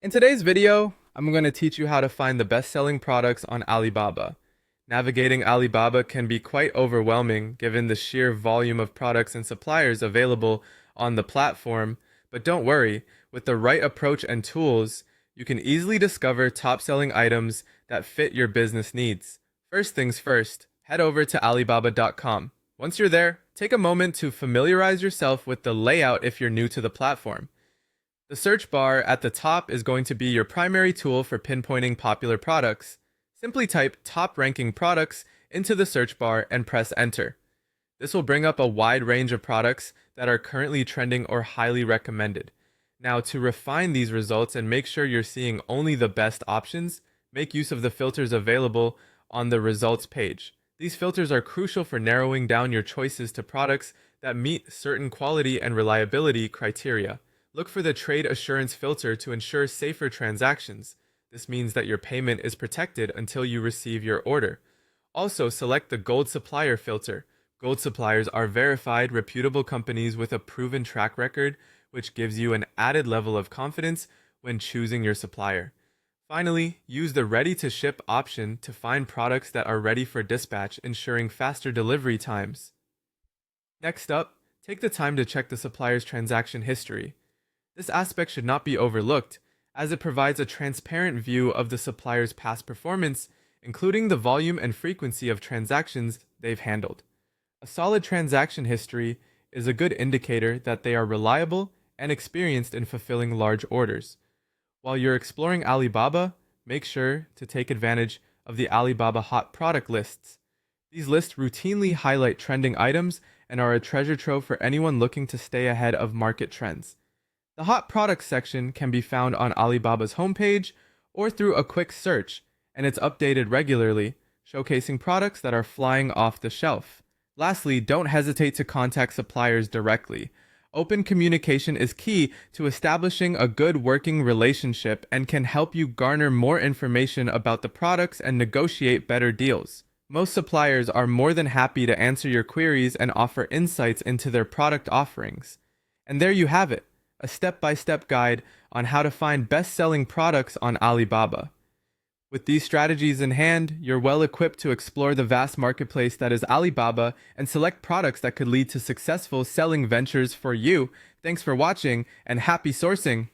In today's video, I'm going to teach you how to find the best-selling products on Alibaba. Navigating Alibaba can be quite overwhelming given the sheer volume of products and suppliers available on the platform, but don't worry, with the right approach and tools, you can easily discover top-selling items that fit your business needs. First things first, head over to Alibaba.com. Once you're there, take a moment to familiarize yourself with the layout if you're new to the platform. The search bar at the top is going to be your primary tool for pinpointing popular products. Simply type top ranking products into the search bar and press enter. This will bring up a wide range of products that are currently trending or highly recommended. Now, to refine these results and make sure you're seeing only the best options, make use of the filters available on the results page. These filters are crucial for narrowing down your choices to products that meet certain quality and reliability criteria. Look for the trade assurance filter to ensure safer transactions. This means that your payment is protected until you receive your order. Also, select the gold supplier filter. Gold suppliers are verified, reputable companies with a proven track record, which gives you an added level of confidence when choosing your supplier. Finally, use the ready to ship option to find products that are ready for dispatch, ensuring faster delivery times. Next up, take the time to check the supplier's transaction history. This aspect should not be overlooked, as it provides a transparent view of the supplier's past performance, including the volume and frequency of transactions they've handled. A solid transaction history is a good indicator that they are reliable and experienced in fulfilling large orders. While you're exploring Alibaba, make sure to take advantage of the Alibaba Hot Product lists. These lists routinely highlight trending items and are a treasure trove for anyone looking to stay ahead of market trends. The Hot Products section can be found on Alibaba's homepage or through a quick search, and it's updated regularly, showcasing products that are flying off the shelf. Lastly, don't hesitate to contact suppliers directly. Open communication is key to establishing a good working relationship and can help you garner more information about the products and negotiate better deals. Most suppliers are more than happy to answer your queries and offer insights into their product offerings. And there you have it, a step-by-step guide on how to find best-selling products on Alibaba. With these strategies in hand, you're well equipped to explore the vast marketplace that is Alibaba and select products that could lead to successful selling ventures for you. Thanks for watching and happy sourcing!